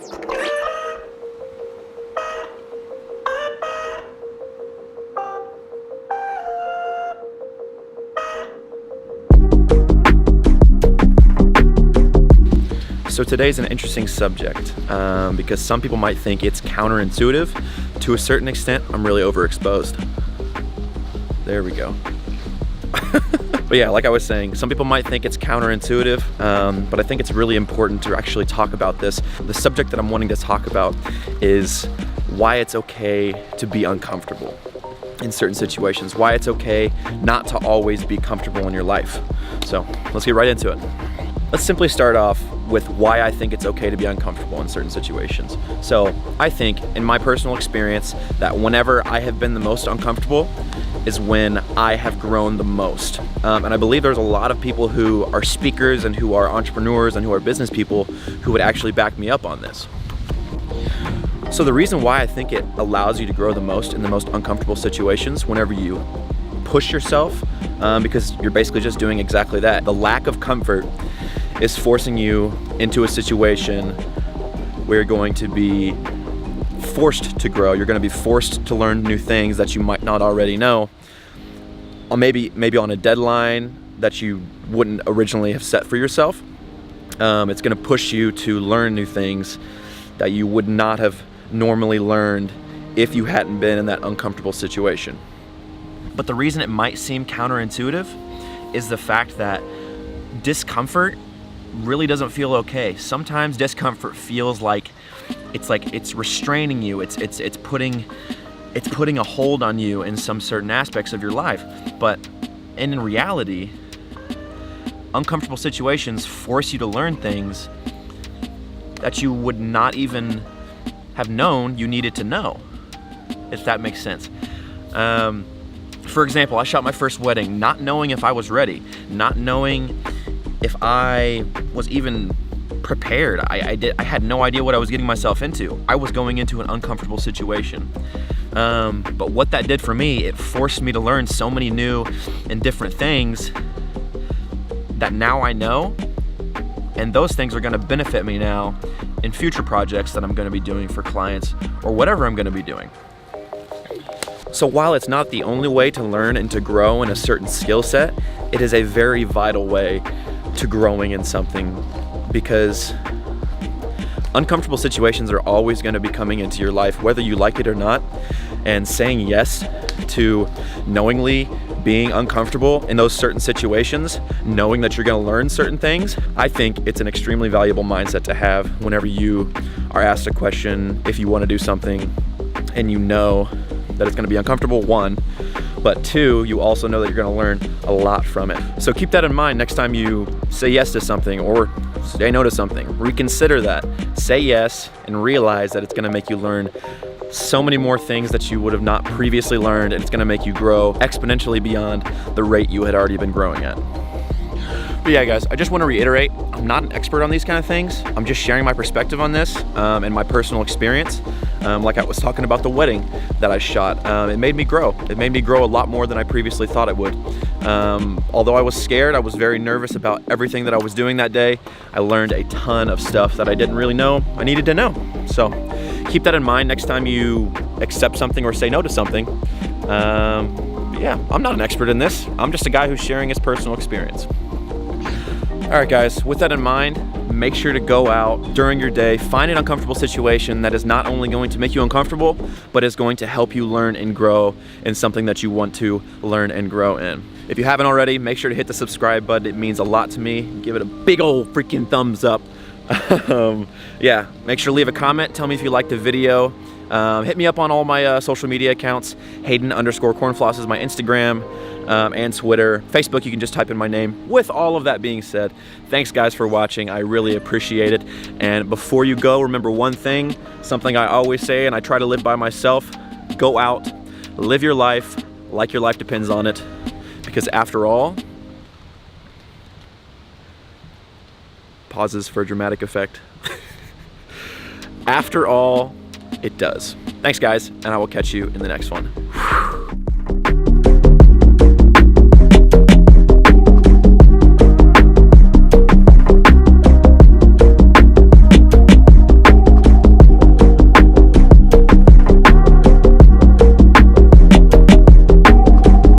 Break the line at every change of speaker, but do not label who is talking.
So today's an interesting subject because some people might think it's counterintuitive. To a certain extent, I'm really overexposed. There we go. But yeah, like I was saying, some people might think it's counterintuitive, but I think it's really important to actually talk about this. The subject that I'm wanting to talk about is why it's okay to be uncomfortable in certain situations, why it's okay not to always be comfortable in your life. So let's get right into it. Let's simply start off with why I think it's okay to be uncomfortable in certain situations. So I think, in my personal experience, that whenever I have been the most uncomfortable is when I have grown the most. And I believe there's a lot of people who are speakers and who are entrepreneurs and who are business people who would actually back me up on this. So the reason why I think it allows you to grow the most in the most uncomfortable situations, whenever you push yourself, because you're basically just doing exactly that. The lack of comfort is forcing you into a situation where you're going to be forced to grow. You're going to be forced to learn new things that you might not already know, or maybe on a deadline that you wouldn't originally have set for yourself. It's going to push you to learn new things that you would not have normally learned if you hadn't been in that uncomfortable situation. But the reason it might seem counterintuitive is the fact that discomfort really doesn't feel okay. Sometimes discomfort feels like it's restraining you. It's putting a hold on you in some certain aspects of your life. But in reality, uncomfortable situations force you to learn things that you would not even have known you needed to know, if that makes sense. For example, I shot my first wedding not knowing if I was ready, not knowing if I was even prepared. I had no idea what I was getting myself into. I was going into an uncomfortable situation. But what that did for me, it forced me to learn so many new and different things that now I know, and those things are gonna benefit me now in future projects that I'm gonna be doing for clients or whatever I'm gonna be doing. So while it's not the only way to learn and to grow in a certain skill set, it is a very vital way to growing in something, because uncomfortable situations are always going to be coming into your life, whether you like it or not. And saying yes to knowingly being uncomfortable in those certain situations, knowing that you're going to learn certain things, I think it's an extremely valuable mindset to have whenever you are asked a question, if you want to do something and you know that it's going to be uncomfortable, one, but two, you also know that you're going to learn a lot from it. So keep that in mind next time you say yes to something or say no to something. Reconsider that. Say yes and realize that it's going to make you learn so many more things that you would have not previously learned, and it's going to make you grow exponentially beyond the rate you had already been growing at. But yeah, guys, I just want to reiterate, I'm not an expert on these kind of things. I'm just sharing my perspective on this and my personal experience. Like I was talking about the wedding that I shot, it made me grow. It made me grow a lot more than I previously thought it would. Although I was scared, I was very nervous about everything that I was doing that day. I learned a ton of stuff that I didn't really know I needed to know. So keep that in mind next time you accept something or say no to something. Yeah, I'm not an expert in this. I'm just a guy who's sharing his personal experience. All right, guys, with that in mind, make sure to go out during your day, find an uncomfortable situation that is not only going to make you uncomfortable, but is going to help you learn and grow in something that you want to learn and grow in. If you haven't already, make sure to hit the subscribe button. It means a lot to me. Give it a big old freaking thumbs up. Yeah, make sure to leave a comment. Tell me if you liked the video. Hit me up on all my social media accounts. Hayden_Cornfloss is my Instagram and Twitter. Facebook, you can just type in my name. With all of that being said, thanks guys for watching. I really appreciate it. And before you go, remember one thing, something I always say and I try to live by myself. Go out, live your life like your life depends on it. Because after all, pauses for dramatic effect. After all, it does. Thanks guys, and I will catch you in the next one.